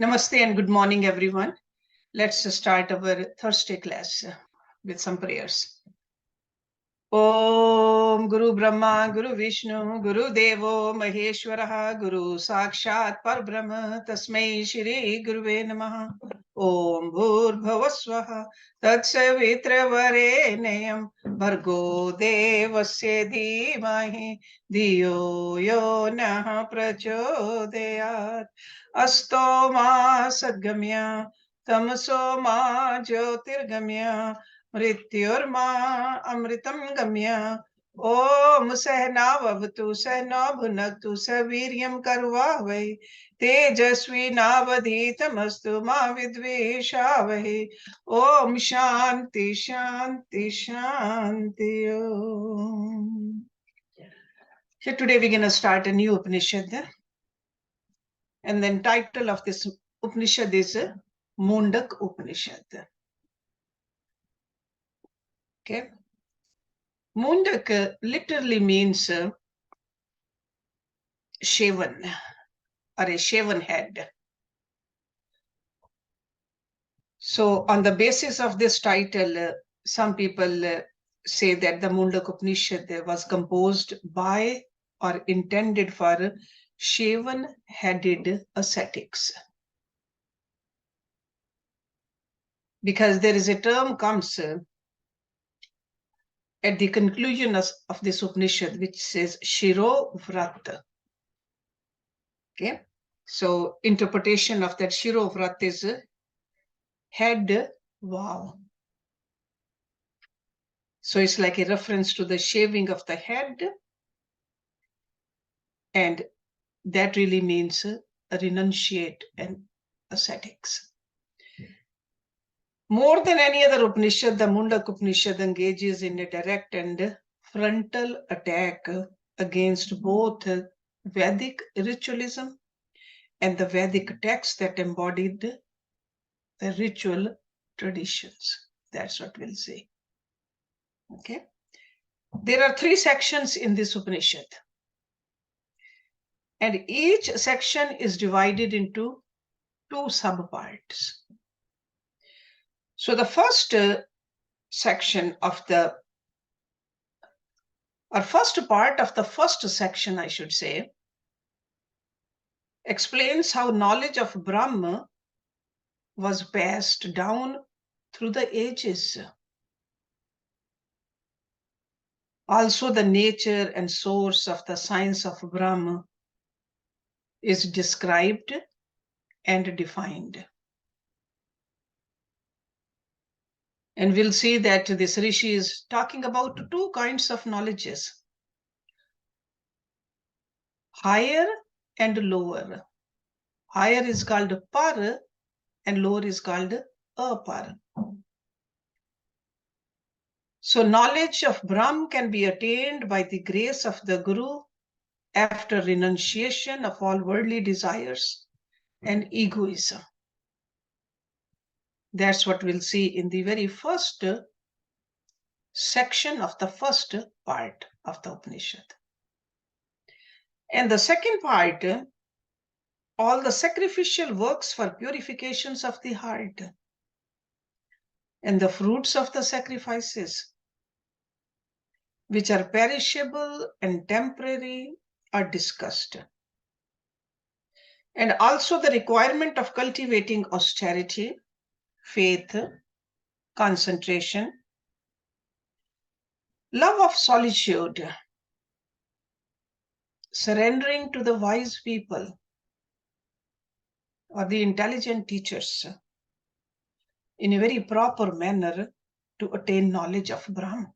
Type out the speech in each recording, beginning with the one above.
Namaste and good morning, everyone. Let's start our Thursday class with some prayers. Om Guru Brahma, Guru Vishnu, Guru Devo Maheshwaraha, Guru Sakshat Parbrahma, Tasmai Shri Guruve Namaha. Om Bhur Bhavaswaha, Tatsavitra Bhargo Devasya Dhimahi, Diyo Yo Nah Prachodayat, Asto Ma Sadgamya, Tamso Ma Jyotirgamya, Mrityorma Amritam Gamya. Om Sahnavavatu Sahna Bhunaktu Saviryam Karvavai Tejasvi Navadhitamastu Ma Vidveshavai. Om Shanti Shanti Shanti Om. So today we're going to start a new Upanishad. And then title of this Upanishad is Mundak Upanishad. Okay. Mundak literally means shaven or a shaven head. So on the basis of this title, some people say that the Mundak Upanishad was composed by or intended for shaven-headed ascetics. Because there is a term comes at the conclusion of this Upanishad, which says Shiro Vrat. Okay, so interpretation of that Shiro Vrat is head vow. So it's like a reference to the shaving of the head, and that really means renunciate and ascetics. More than any other Upanishad, the Mundak Upanishad engages in a direct and frontal attack against both Vedic ritualism and the Vedic texts that embodied the ritual traditions. That's what we'll say. Okay. There are 3 sections in this Upanishad. And each section is divided into 2 subparts. So the first section of the, or first part of the first section, I should say, explains how knowledge of Brahma was passed down through the ages. Also, the nature and source of the science of Brahma is described and defined. And we'll see that this Rishi is talking about 2 kinds of knowledges, higher and lower. Higher is called par and lower is called apar. So knowledge of Brahm can be attained by the grace of the Guru after renunciation of all worldly desires and egoism. That's what we'll see in the very first section of the first part of the Upanishad. And the second part, all the sacrificial works for purifications of the heart and the fruits of the sacrifices, which are perishable and temporary, are discussed. And also the requirement of cultivating austerity, faith, concentration, love of solitude, surrendering to the wise people or the intelligent teachers in a very proper manner to attain knowledge of Brahma.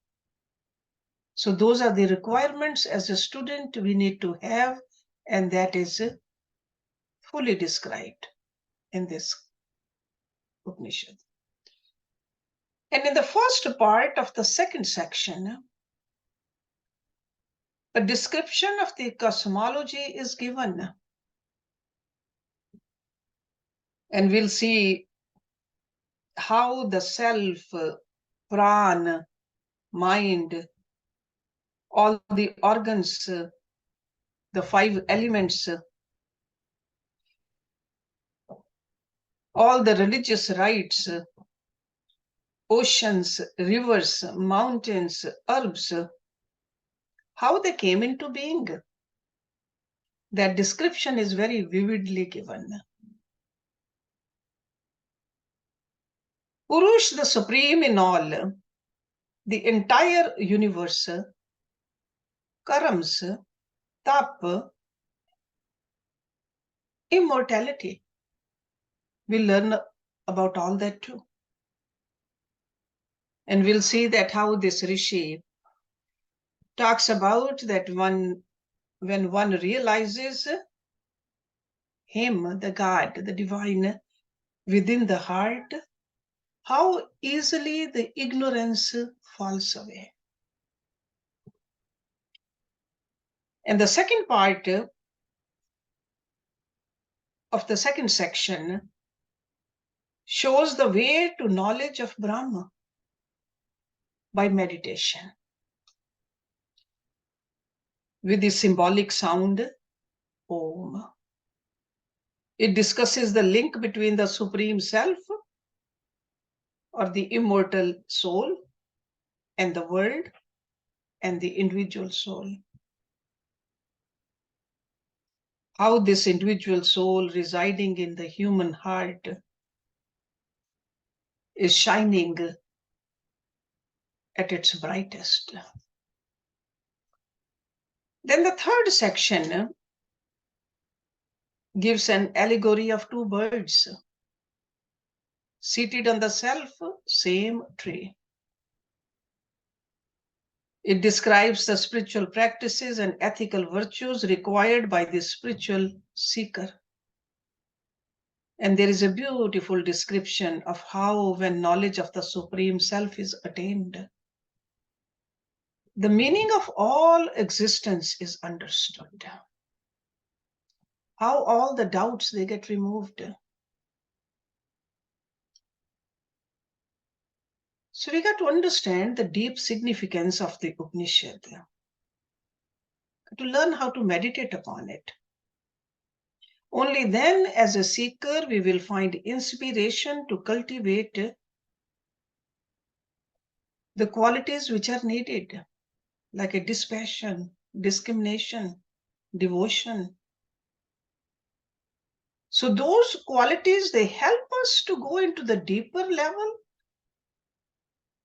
So those are the requirements as a student we need to have, and that is fully described in this Upanishad. And in the first part of the second section, a description of the cosmology is given. And we'll see how the self, pran, mind, all the organs, the 5 elements all the religious rites, oceans, rivers, mountains, herbs, how they came into being. That description is very vividly given. Purush, the supreme in all, the entire universe, karams, tap, immortality. We'll learn about all that too. And we'll see that how this rishi talks about that when one realizes him, the God, the divine, within the heart, how easily the ignorance falls away. And the second part of the second section shows the way to knowledge of Brahma by meditation. With the symbolic sound Om. It discusses the link between the Supreme Self or the immortal soul and the world and the individual soul. How this individual soul residing in the human heart is shining at its brightest. Then the third section gives an allegory of two birds seated on the self same tree. It describes the spiritual practices and ethical virtues required by the spiritual seeker. And there is a beautiful description of how, when knowledge of the Supreme Self is attained, the meaning of all existence is understood. How all the doubts, they get removed. So we got to understand the deep significance of the Upanishad, to learn how to meditate upon it. Only then, as a seeker, we will find inspiration to cultivate the qualities which are needed, like a dispassion, discrimination, devotion. So those qualities, they help us to go into the deeper level.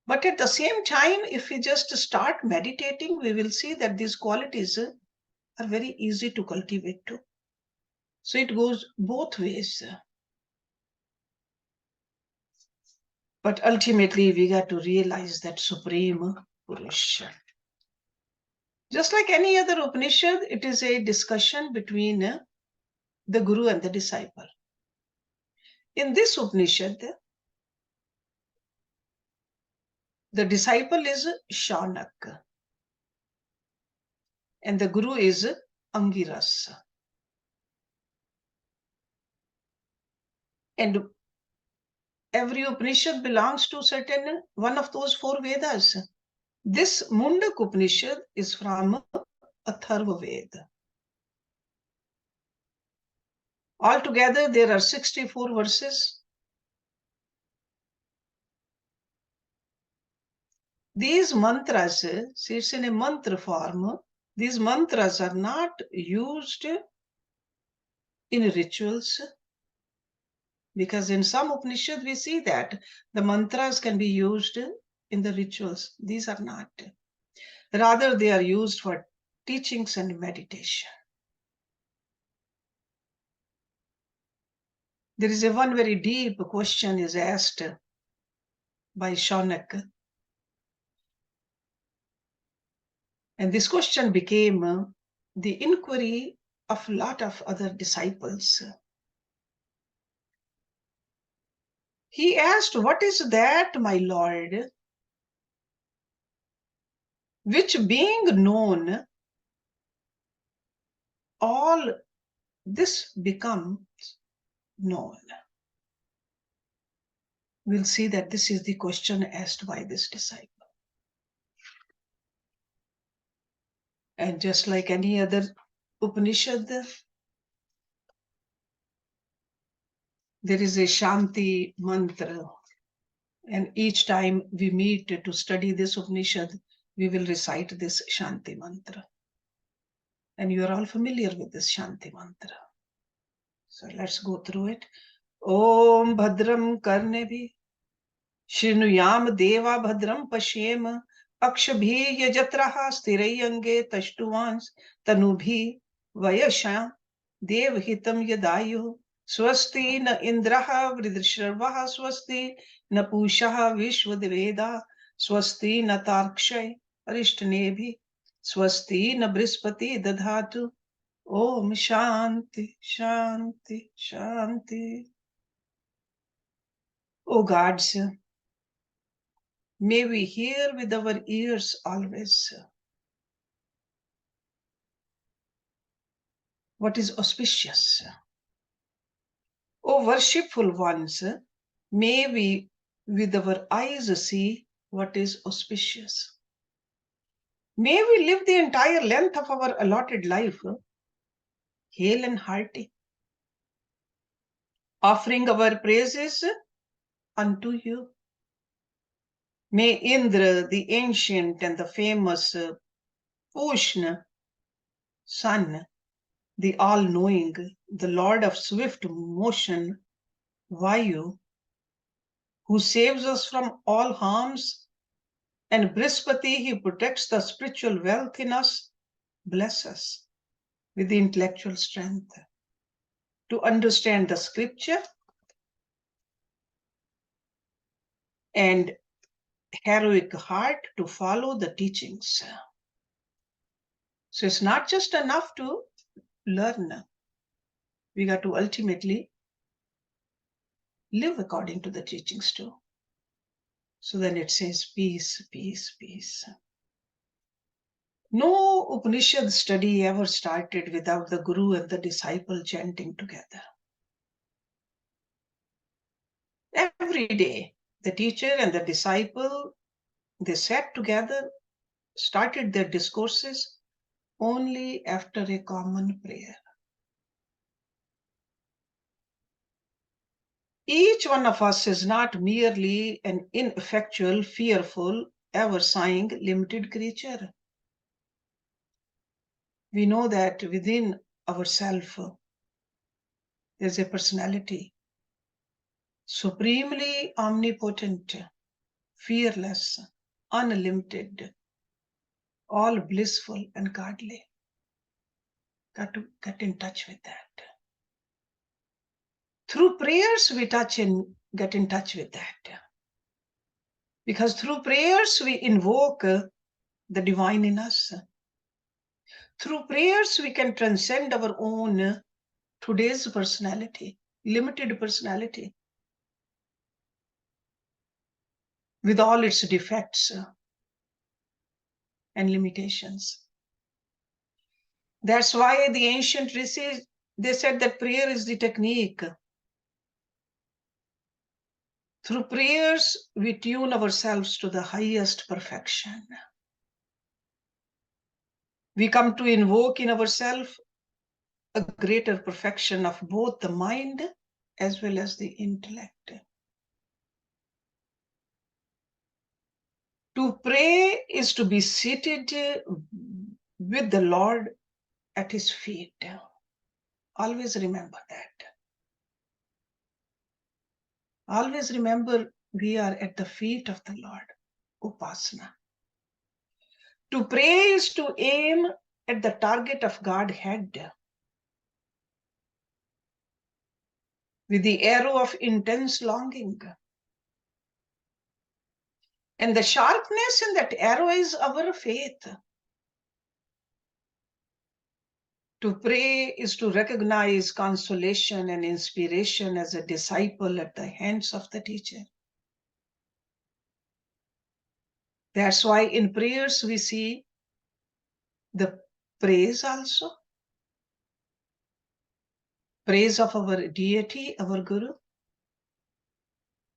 But at the same time, if we just start meditating, we will see that these qualities are very easy to cultivate too. So it goes both ways. But ultimately, we got to realize that Supreme Purusha. Just like any other Upanishad, it is a discussion between the Guru and the disciple. In this Upanishad, the disciple is Shaunak and the Guru is Angiras. And every Upanishad belongs to certain one of those four Vedas. This Mundak Upanishad is from Atharva Veda. Altogether, there are 64 verses. These mantras, see, it's in a mantra form. These mantras are not used in rituals, because in some Upanishad we see that the mantras can be used in the rituals. These are not. Rather, they are used for teachings and meditation. There is one very deep question is asked by Shaunak. And this question became the inquiry of a lot of other disciples. He asked, "What is that, my Lord, which being known, all this becomes known?" We'll see that this is the question asked by this disciple. And just like any other Upanishad, There is a Shanti mantra, and each time we meet to study this Upanishad, we will recite this Shanti mantra. And you are all familiar with this Shanti mantra. So let's go through it. Om Bhadram Karnebi Shinuyam Deva Bhadram Pashyem Akshabhi Yajatraha Stirayange Tashtuvans Tanubhi Vayasham Devhitam Yadayu Swasti na Indraha Vridrisharvaha Swasti na Pushaha Vishwadeveda Swasti na Tarkshay Arishthanebhi Swasti na Brispati Dadhatu Om Shanti Shanti Shanti. O gods, may we hear with our ears always what is auspicious. O worshipful ones, may we with our eyes see what is auspicious. May we live the entire length of our allotted life hale and hearty, offering our praises unto you. May Indra, the ancient and the famous Pushna sun, the all-knowing, the Lord of swift motion, Vayu, who saves us from all harms, and Brihaspati, he protects the spiritual wealth in us, bless us with the intellectual strength to understand the scripture and heroic heart to follow the teachings. So it's not just enough to learn. We got to ultimately live according to the teachings too. So then it says peace, peace, peace. No Upanishad study ever started without the Guru and the disciple chanting together. Every day, the teacher and the disciple, they sat together, started their discourses only after a common prayer. Each one of us is not merely an ineffectual, fearful, ever-sighing, limited creature. We know that within ourselves, there's a personality, supremely omnipotent, fearless, unlimited, all blissful and godly. Got to get in touch with that. Through prayers, we get in touch with that. Because through prayers, we invoke the divine in us. Through prayers, we can transcend our own today's personality, limited personality, with all its defects and limitations. That's why the ancient rishis, they said that prayer is the technique. Through prayers, we tune ourselves to the highest perfection. We come to invoke in ourselves a greater perfection of both the mind as well as the intellect. To pray is to be seated with the Lord at his feet. Always remember that. Always remember we are at the feet of the Lord. Upasana. To pray is to aim at the target of Godhead with the arrow of intense longing. And the sharpness in that arrow is our faith. To pray is to recognize consolation and inspiration as a disciple at the hands of the teacher. That's why in prayers we see the praise also. Praise of our deity, our Guru.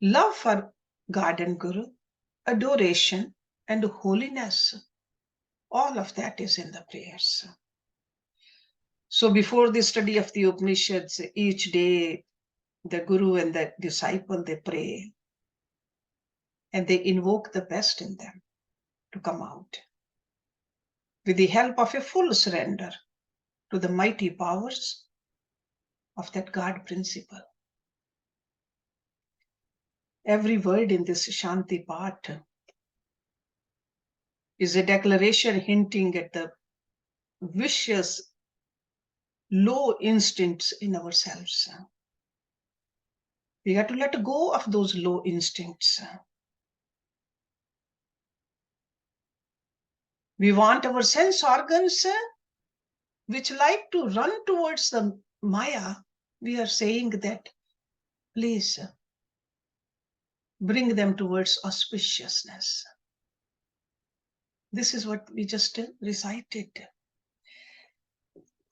Love for God and Guru. Adoration and holiness. All of that is in the prayers. So before the study of the Upanishads, each day The guru and the disciple, they pray and they invoke the best in them to come out with the help of a full surrender to the mighty powers of that God principle. Every word in this Shanti part is a declaration hinting at the vicious, low instincts in ourselves. We have to let go of those low instincts. We want our sense organs, which like to run towards the Maya. We are saying that, please bring them towards auspiciousness. This is what we just recited.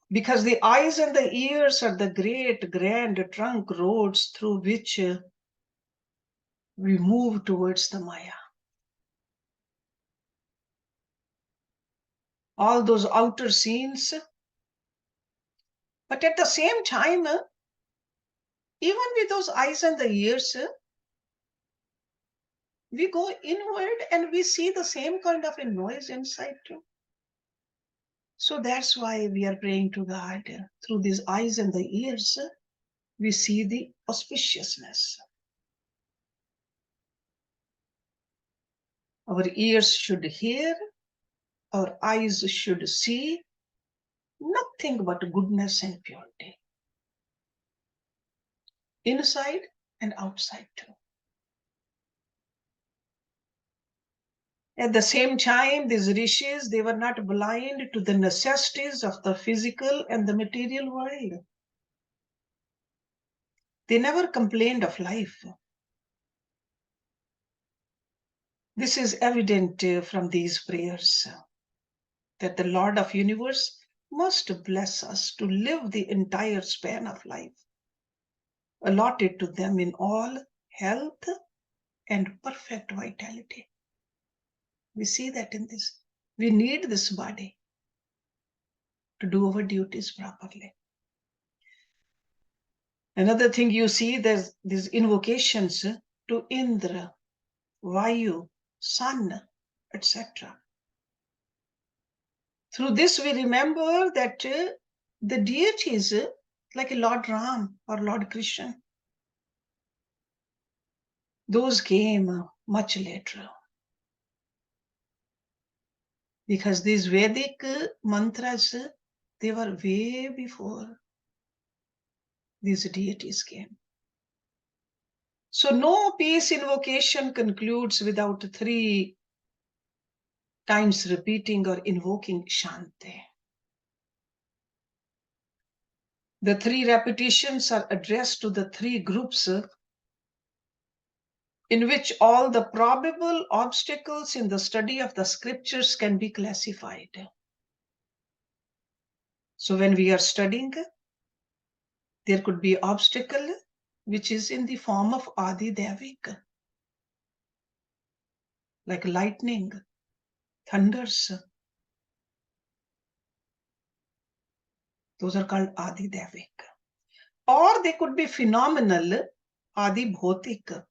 Because the eyes and the ears are the great, grand trunk roads through which we move towards the Maya. All those outer scenes, but at the same time, even with those eyes and the ears, we go inward and we see the same kind of a noise inside too. So that's why we are praying to God. Through these eyes and the ears, we see the auspiciousness. Our ears should hear, our eyes should see nothing but goodness and purity, inside and outside too. At the same time, these rishis, they were not blind to the necessities of the physical and the material world. They never complained of life. This is evident from these prayers, that the Lord of Universe must bless us to live the entire span of life, allotted to them in all health and perfect vitality. We see that in this. We need this body to do our duties properly. Another thing you see, there's these invocations to Indra, Vayu, Sun, etc. Through this, we remember that the deities, like Lord Ram or Lord Krishna, those came much later. Because these Vedic mantras, they were way before these deities came. So no peace invocation concludes without 3 times repeating or invoking Shanti. The 3 repetitions are addressed to the 3 groups in which all the probable obstacles in the study of the scriptures can be classified. So when we are studying, there could be obstacle which is in the form of Adi Devik, like lightning, thunders. Those are called Adi Devik. Or they could be phenomenal, Adi Bhotik,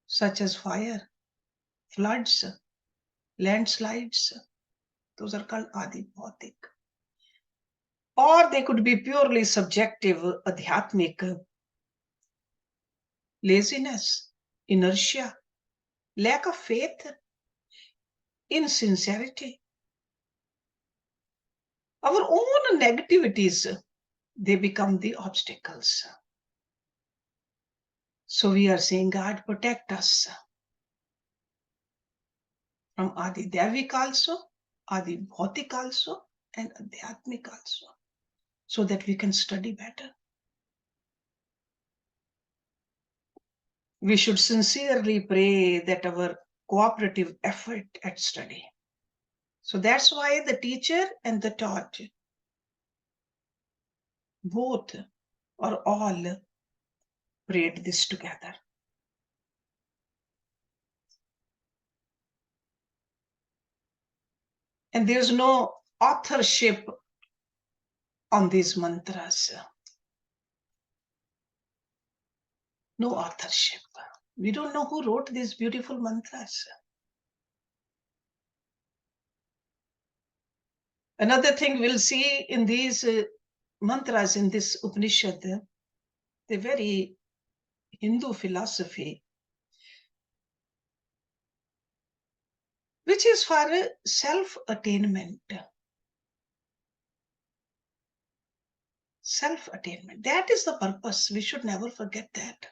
such as fire, floods, landslides. Those are called Adi Bhotik. Or they could be purely subjective, adhyatmic, laziness, inertia, lack of faith, insincerity. Our own negativities, they become the obstacles. So we are saying, God, protect us from Adi Devik also, Adi Bhautik also, and Adhyatmik also, so that we can study better. We should sincerely pray that our cooperative effort at study. So that's why the teacher and the taught, both or all, prayed this together. And there's no authorship on these mantras. no authorship. We don't know who wrote these beautiful mantras. Another thing we'll see in these mantras in this Upanishad, the very Hindu philosophy, which is for self-attainment. Self-attainment. That is the purpose. We should never forget that.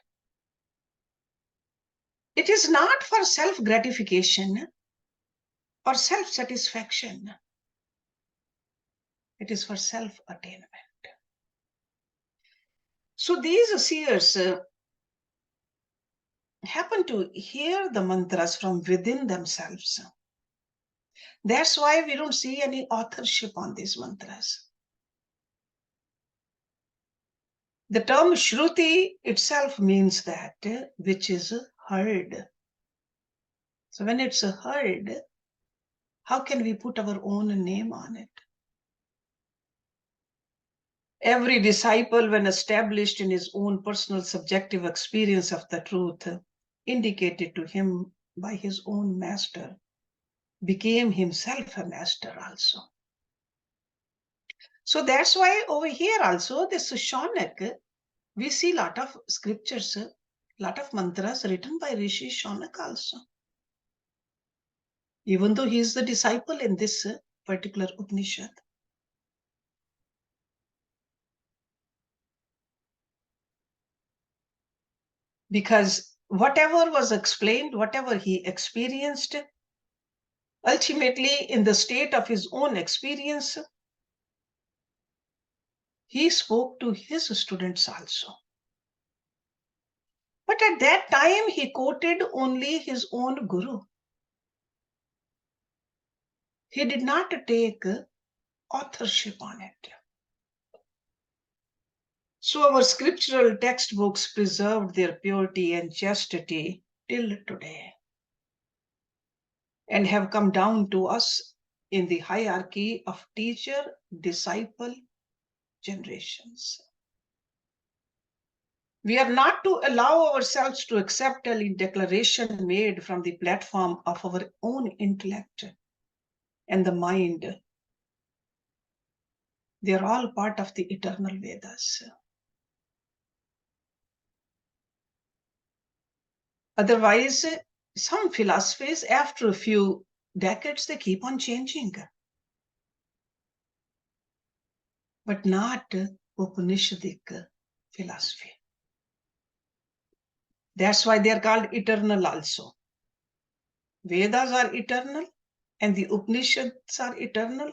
It is not for self-gratification or self-satisfaction. It is for self-attainment. So these seers happen to hear the mantras from within themselves. That's why we don't see any authorship on these mantras. The term Shruti itself means that which is heard. So when it's heard, how can we put our own name on it? Every disciple, when established in his own personal subjective experience of the truth, indicated to him by his own master, became himself a master also. So that's why over here also, this Shaunak, we see a lot of scriptures, a lot of mantras written by Rishi Shaunak also. Even though he is the disciple in this particular Upanishad. Because whatever was explained, whatever he experienced, ultimately in the state of his own experience, he spoke to his students also. But at that time, he quoted only his own guru. He did not take authorship on it. So our scriptural textbooks preserved their purity and chastity till today and have come down to us in the hierarchy of teacher-disciple generations. We are not to allow ourselves to accept any declaration made from the platform of our own intellect and the mind. They are all part of the eternal Vedas. Otherwise, some philosophies, after a few decades, they keep on changing. But not Upanishadic philosophy. That's why they are called eternal also. Vedas are eternal and the Upanishads are eternal.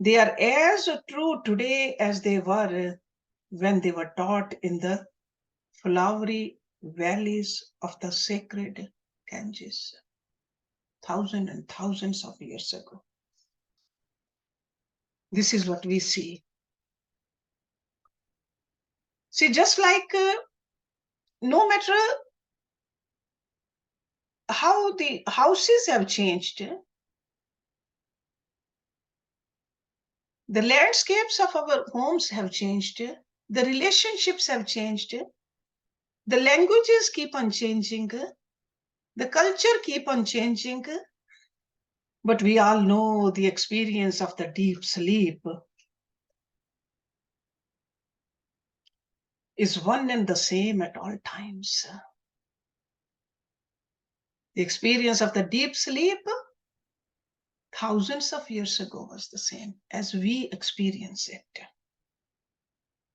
They are as true today as they were when they were taught in the flowery valleys of the sacred Ganges, thousands and thousands of years ago. This is what we see. See, just like no matter how the houses have changed, the landscapes of our homes have changed, the relationships have changed, the languages keep on changing, the culture keep on changing, but we all know the experience of the deep sleep is one and the same at all times. The experience of the deep sleep thousands of years ago was the same as we experience it.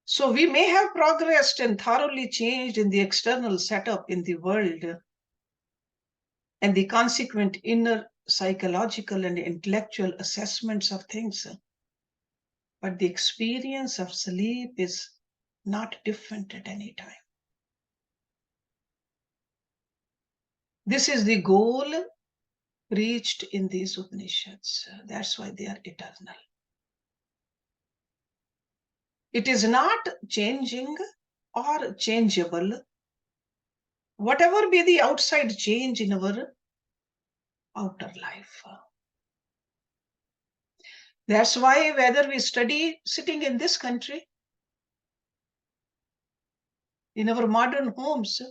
So we may have progressed and thoroughly changed in the external setup in the world and the consequent inner psychological and intellectual assessments of things. But the experience of sleep is not different at any time. This is the goal reached in these Upanishads. That's why they are eternal. It is not changing or changeable. Whatever be the outside change in our outer life. That's why whether we study sitting in this country in our modern homes,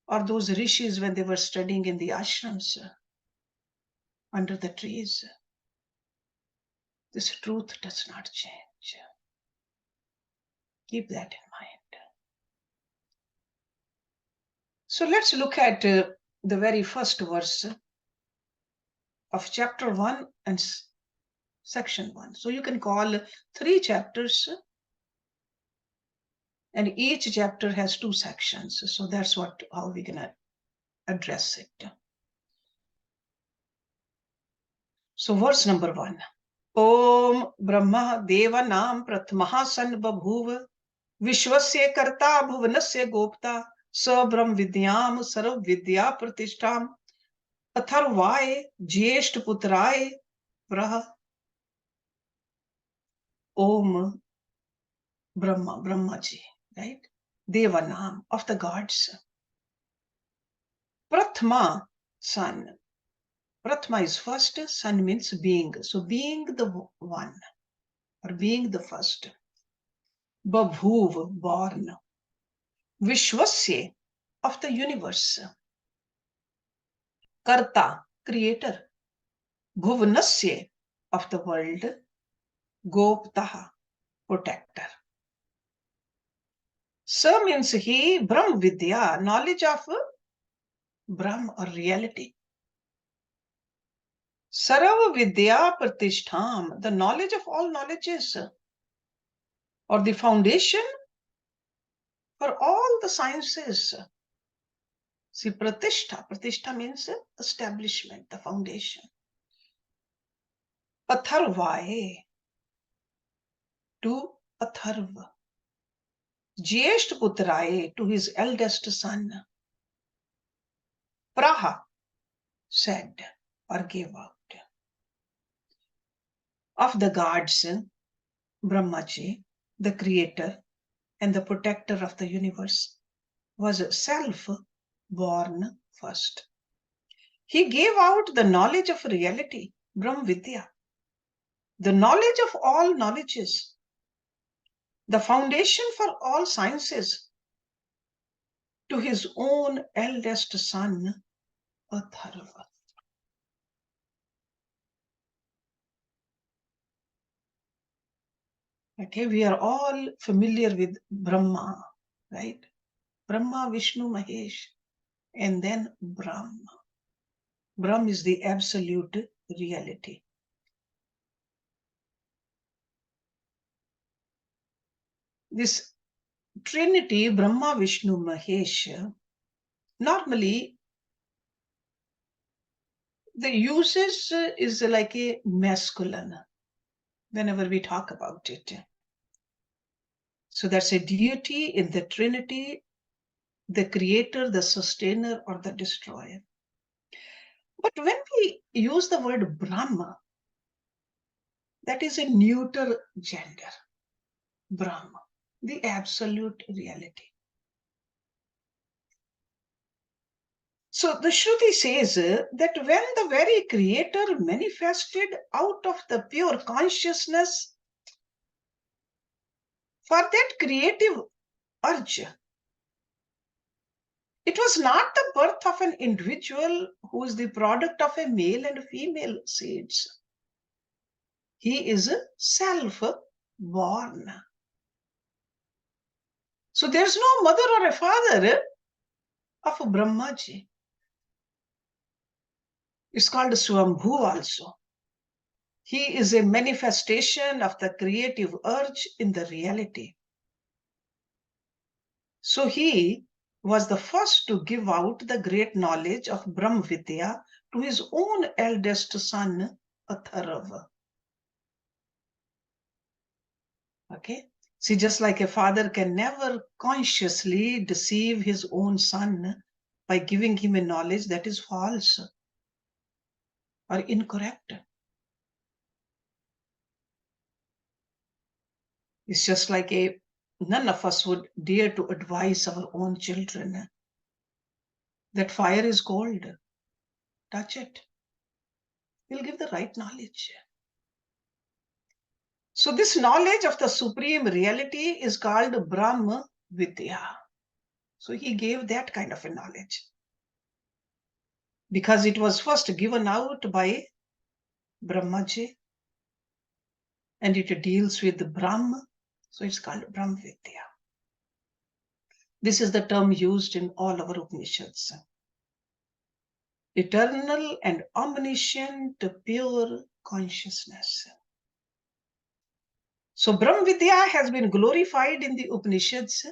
or those rishis when they were studying in the ashrams under the trees. This truth does not change. Keep that in mind. So let's look at the very first verse of chapter 1 and section 1. So you can call 3 chapters, and each chapter has 2 sections. So that's how we're going to address it. So verse number 1. Om Brahma Devanam Pratmaha San Babhuva Vishwasya Karta Bhuvanasya Gopta Sa Brahm Vidyam Sarv Vidya Pratishtam Atharvaye Jyesht Putraye Praha. Om Brahmaji, right? Devanam, of the gods. Prathma, son. Prathma is first, son means being. So being the one, or being the first. Babhuv, born. Vishwasya, of the universe. Karta, creator. Bhuvanasya, of the world. Goptaha, protector. Sa means he, Brahm Vidya, knowledge of Brahm or reality. Sarva Vidya Pratishtham, the knowledge of all knowledges, or the foundation for all the sciences. See, Pratishtha. Pratishtha means establishment, the foundation. Atharvaye, to Atharva. Jyesht Putraye, to his eldest son. Praha, said or gave out. Of the gods, Brahmaji, the creator and the protector of the universe, was self-born first. He gave out the knowledge of reality, Brahm Vidya, the knowledge of all knowledges, the foundation for all sciences, to his own eldest son, Atharva. Okay, we are all familiar with Brahma, right? Brahma, Vishnu, Mahesh, and then Brahma. Brahm is the absolute reality. This Trinity, Brahma, Vishnu, Mahesh, normally the usage is like a masculine whenever we talk about it. So that's a deity in the Trinity, the creator, the sustainer, or the destroyer. But when we use the word Brahma, that is a neuter gender. Brahma, the absolute reality. So the Shruti says that when the very creator manifested out of the pure consciousness for that creative urge, it was not the birth of an individual who is the product of a male and female seeds. He is self-born. So there's no mother or a father of Brahmaji. It's called Swambhu also. He is a manifestation of the creative urge in the reality. So he was the first to give out the great knowledge of Brahm Vidya to his own eldest son, Atharva. Okay? See, just like a father can never consciously deceive his own son by giving him a knowledge that is false or incorrect. It's just like none of us would dare to advise our own children that fire is cold. Touch it. We'll give the right knowledge. So this knowledge of the supreme reality is called Brahma Vidya. So he gave that kind of a knowledge. Because it was first given out by Brahmaji and it deals with Brahma. So it's called Brahma Vidya. This is the term used in all our Upanishads. Eternal and omniscient pure consciousness. So Brahma Vidya has been glorified in the Upanishads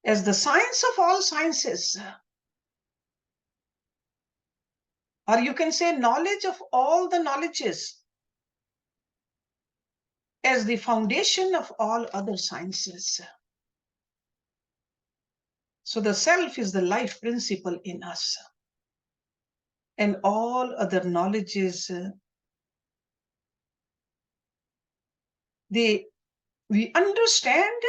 as the science of all sciences. Or you can say knowledge of all the knowledges as the foundation of all other sciences. So the self is the life principle in us. And all other knowledges, we understand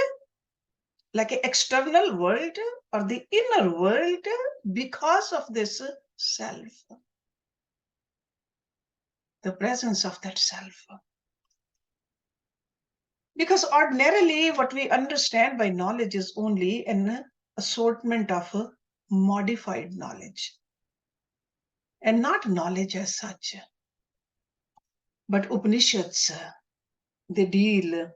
like an external world or the inner world because of this self, the presence of that self. Because ordinarily what we understand by knowledge is only an assortment of modified knowledge and not knowledge as such. But Upanishads, they deal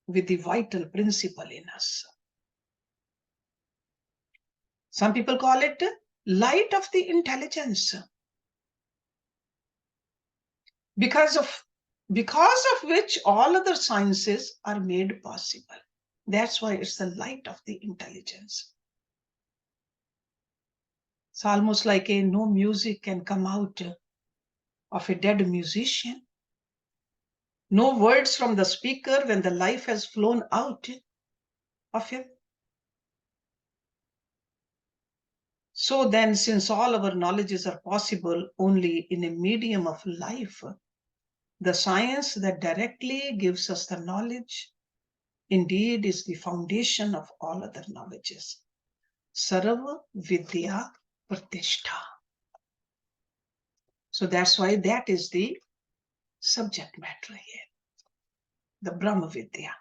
with the vital principle in us. Some people call it light of the intelligence. Because of which all other sciences are made possible. That's why it's the light of the intelligence. It's almost like no music can come out of a dead musician. No words from the speaker when the life has flown out of him. So then, since all our knowledges are possible only in a medium of life, the science that directly gives us the knowledge indeed is the foundation of all other knowledges. Sarva Vidya Pratishtha. So that's why that is the subject matter here, the Brahma Vidya.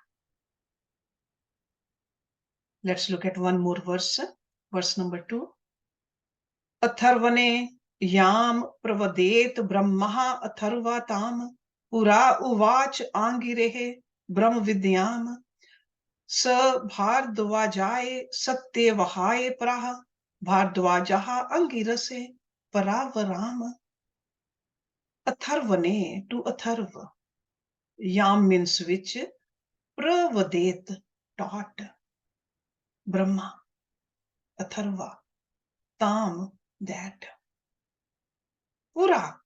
Let's look at one more verse, verse number 2. Atharvane yam pravadet brahma atharvatam pura uvach angirehe brahma vidyam sa bhardvajaye satye vahaye praha bhardvajaha angirase paravaram. Atharvane, to Atharva. Yam means which, pravadet, taught. Brahma, Atharva, tam, that. Pura,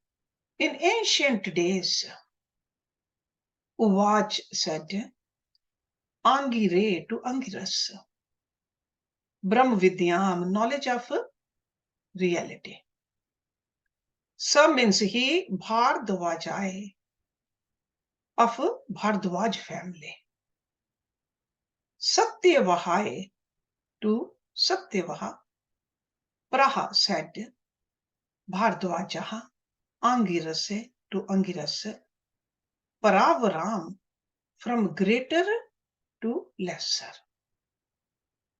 in ancient days, Uvach said, Angire, to Angiras. Brahma Vidyam, knowledge of reality. Sa means he, Bhardvajai, of Bhardwaj family. Satyavahai, to Satyavaha. Praha said, Bhardvajaha, Angirase, to Angirase. Paravaram, from greater to lesser.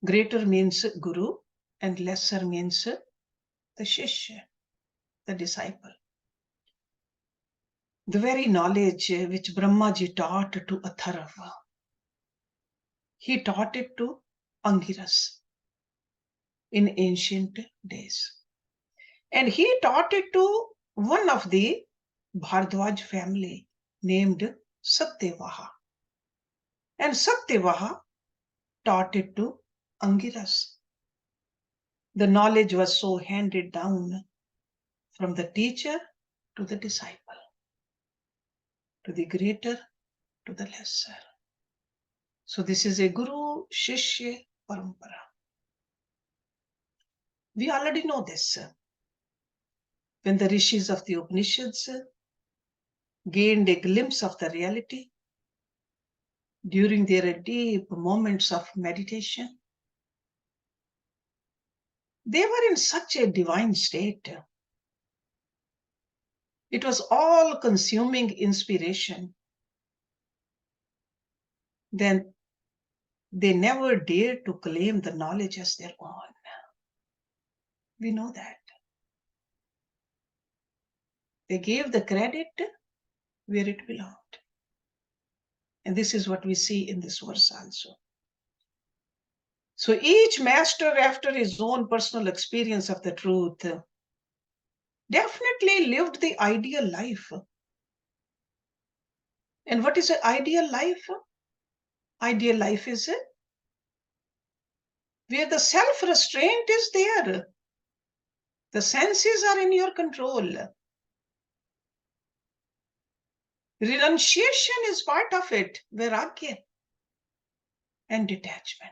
Greater means Guru and lesser means the Shishya, the disciple. The very knowledge which Brahmaji taught to Atharva, he taught it to Angiras in ancient days. And he taught it to one of the Bhardwaj family named Satyavaha. And Satyavaha taught it to Angiras. The knowledge was so handed down from the teacher to the disciple, to the greater to the lesser. So this is a Guru Shishya Parampara. We already know this. When the rishis of the Upanishads gained a glimpse of the reality during their deep moments of meditation, they were in such a divine state. It was all-consuming inspiration. Then they never dared to claim the knowledge as their own. We know that. They gave the credit where it belonged. And this is what we see in this verse also. So each master, after his own personal experience of the truth, definitely lived the ideal life. And what is an ideal life? Ideal life is where the self-restraint is there. The senses are in your control. Renunciation is part of it, vairagya, and detachment.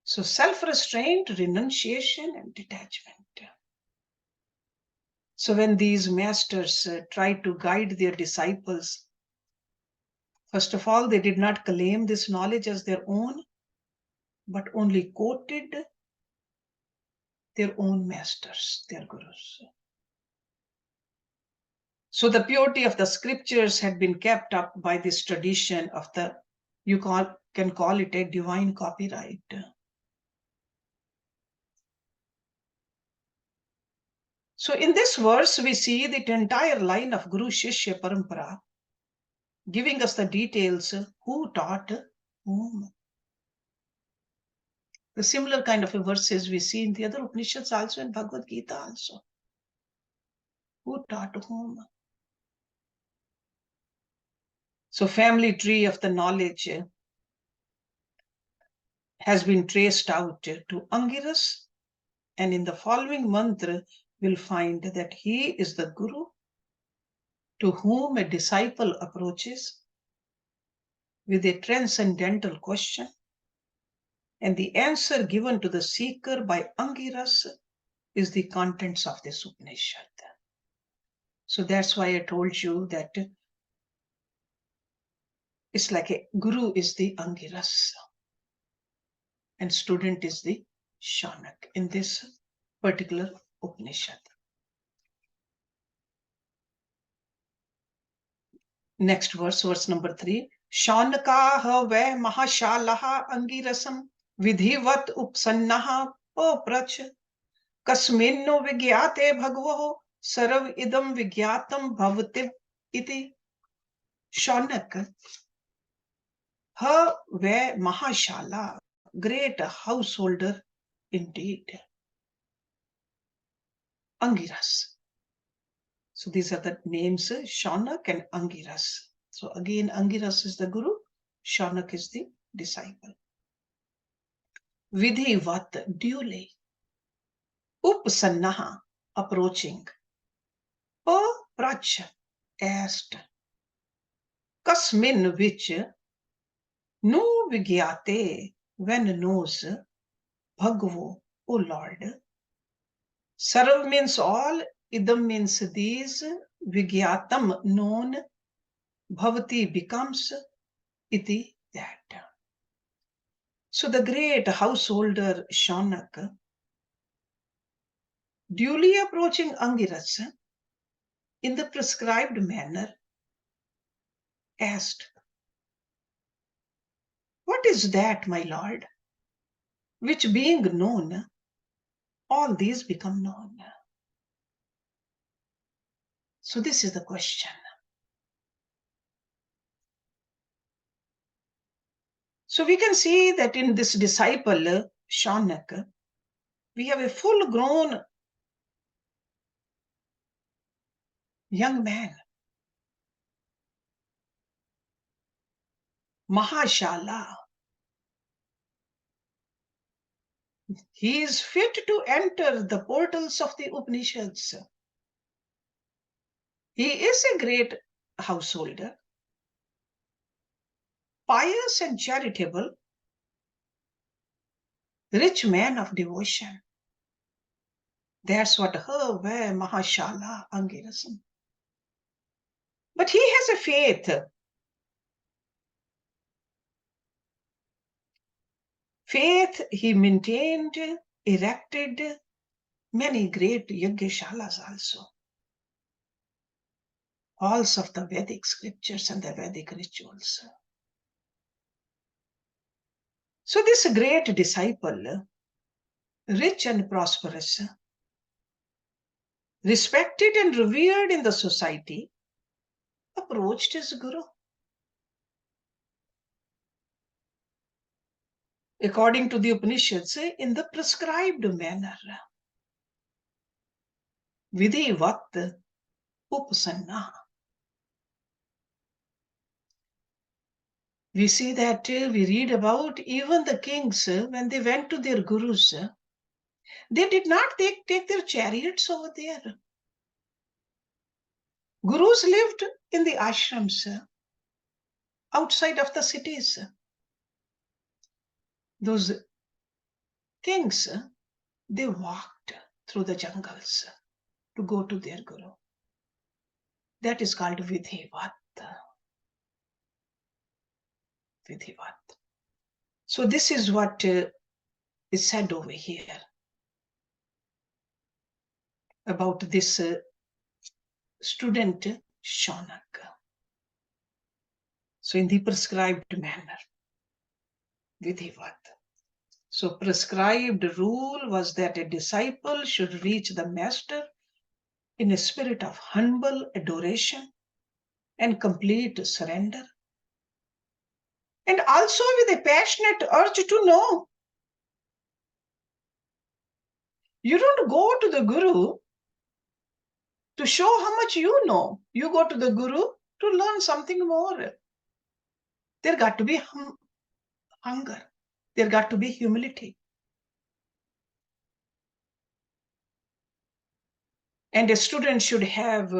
So self-restraint, renunciation, and detachment. So when these masters tried to guide their disciples, first of all, they did not claim this knowledge as their own, but only quoted their own masters, their gurus. So the purity of the scriptures had been kept up by this tradition of the, can call it a divine copyright. So in this verse, we see the entire line of Guru Shishya Parampara, giving us the details who taught whom. The similar kind of verses we see in the other Upanishads also, in Bhagavad Gita also. Who taught whom? So family tree of the knowledge has been traced out to Angiras, and in the following mantra, we'll find that he is the Guru to whom a disciple approaches with a transcendental question, and the answer given to the seeker by Angiras is the contents of this Upanishad. So that's why I told you that it's like a Guru is the Angiras and student is the Shanak in this particular Upanishad. Next verse, verse number 3. Shaunakaha ve mahashalaha angirasam vidhivat upsannaha paprach kasminno vigyate bhagavo sarv idam vigyatam bhavati iti. Shaunak, her ve mahashala, great householder indeed. Angiras. So these are the names, Shaunak and Angiras. So again, Angiras is the Guru, Shaunak is the disciple. Vidhivat, duly. Upsannaha, approaching. Paprach, asked. Kasmin, which. No vigyate, when knows. Bhagavo, O Lord. Sarv means all, idam means these, vigyatam, known, bhavati becomes, iti, that. So the great householder Shaunak, duly approaching Angiras in the prescribed manner, asked, what is that, my lord? Which being known, all these become known. So this is the question. So we can see that in this disciple, Shaunak, we have a full-grown young man. Mahashala. He is fit to enter the portals of the Upanishads. He is a great householder, pious and charitable, rich man of devotion. That's what her where Mahashala Angirasam. But he has a faith. Faith he maintained, erected many great Yagyashalas also. Halls of the Vedic scriptures and the Vedic rituals. So this great disciple, rich and prosperous, respected and revered in the society, approached his guru. According to the Upanishads, in the prescribed manner. Vidhivat upasanna. We see that we read about even the kings, when they went to their gurus, they did not take their chariots over there. Gurus lived in the ashrams outside of the cities. Those kings, they walked through the jungles to go to their guru. That is called vidhivat. Vidhivat. So this is what is said over here about this student Shaunak. So in the prescribed manner, vidhivat. So prescribed rule was that a disciple should reach the master in a spirit of humble adoration and complete surrender, and also with a passionate urge to know. You don't go to the guru to show how much you know. You go to the guru to learn something more. There got to be hunger. There got to be humility. And a student should have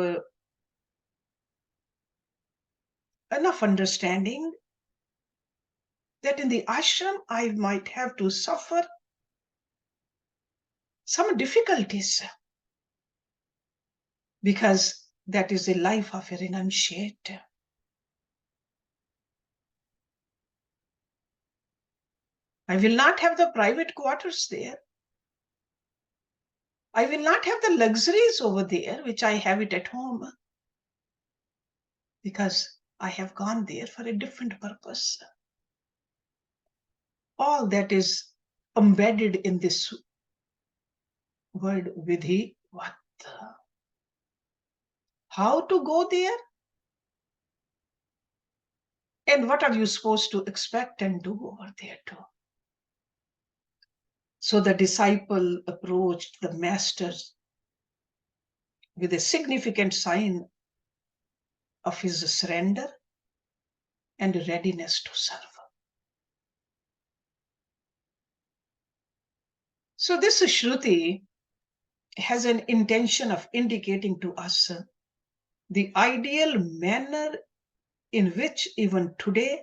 enough understanding that in the ashram I might have to suffer some difficulties, because that is the life of a renunciate. I will not have the private quarters there. I will not have the luxuries over there, which I have it at home, because I have gone there for a different purpose. All that is embedded in this word vidhivat. How to go there? And what are you supposed to expect and do over there too? So the disciple approached the master with a significant sign of his surrender and readiness to serve. So this Shruti has an intention of indicating to us the ideal manner in which even today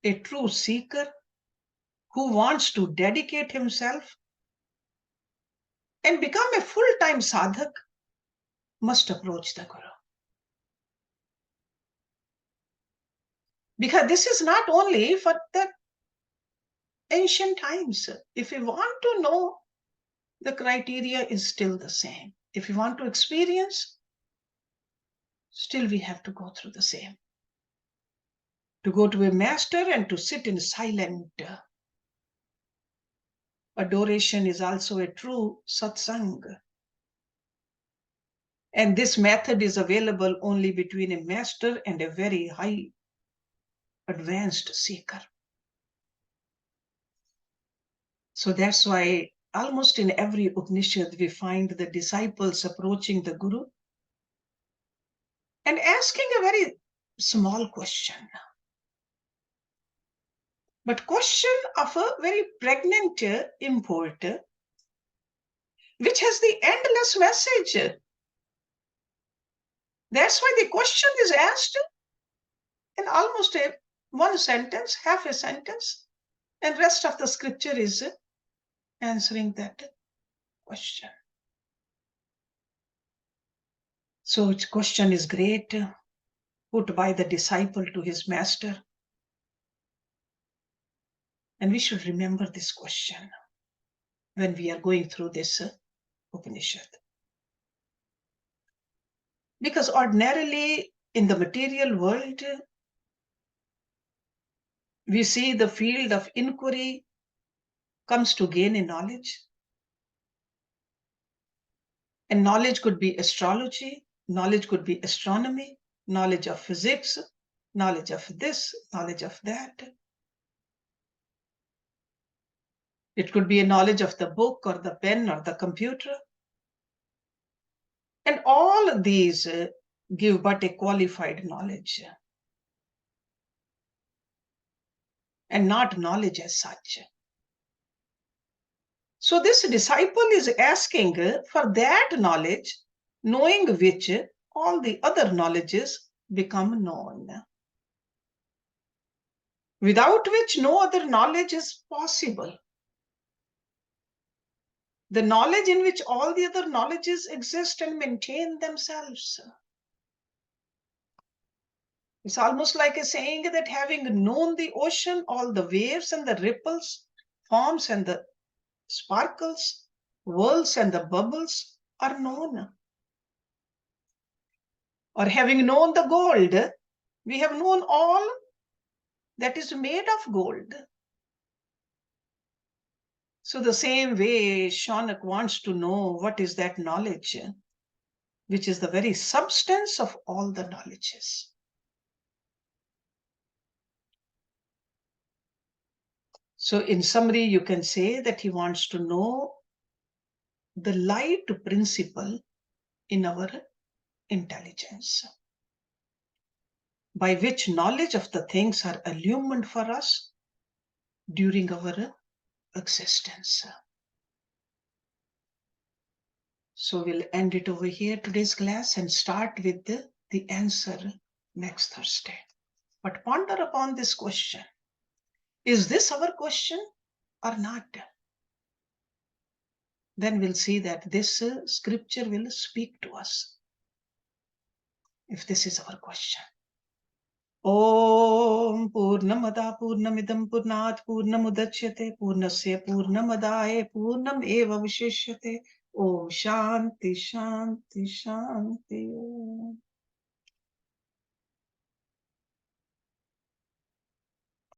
a true seeker who wants to dedicate himself and become a full-time sadhak must approach the Guru. Because this is not only for the ancient times. If we want to know, the criteria is still the same. If we want to experience, still we have to go through the same. To go to a master and to sit in silent adoration is also a true satsang. And this method is available only between a master and a very high advanced seeker. So that's why almost in every Upanishad we find the disciples approaching the Guru and asking a very small question, but question of a very pregnant import, which has the endless message. That's why the question is asked in almost one sentence, half a sentence, and rest of the scripture is answering that question. So its question is great, put by the disciple to his master. And we should remember this question when we are going through this Upanishad. Because ordinarily in the material world, we see the field of inquiry comes to gain a knowledge. And knowledge could be astrology, knowledge could be astronomy, knowledge of physics, knowledge of this, knowledge of that. It could be a knowledge of the book or the pen or the computer. And all these give but a qualified knowledge and not knowledge as such. So this disciple is asking for that knowledge, knowing which all the other knowledges become known, without which no other knowledge is possible. The knowledge in which all the other knowledges exist and maintain themselves. It's almost like a saying that having known the ocean, all the waves and the ripples, forms and the sparkles, whirls and the bubbles are known. Or having known the gold, we have known all that is made of gold. So the same way Shaunak wants to know what is that knowledge, which is the very substance of all the knowledges. So in summary, you can say that he wants to know the light principle in our intelligence, by which knowledge of the things are illumined for us during our existence. So we'll end it over here, today's class, and start with the answer next Thursday. But ponder upon this question. Is this our question or not? Then we'll see that this scripture will speak to us, if this is our question. Om Purnamada Purnamidam Purnat Purnamudachyate Purnasya Purnamadaye Purnam Eva Vishishyate. Om Shanti Shanti Shanti.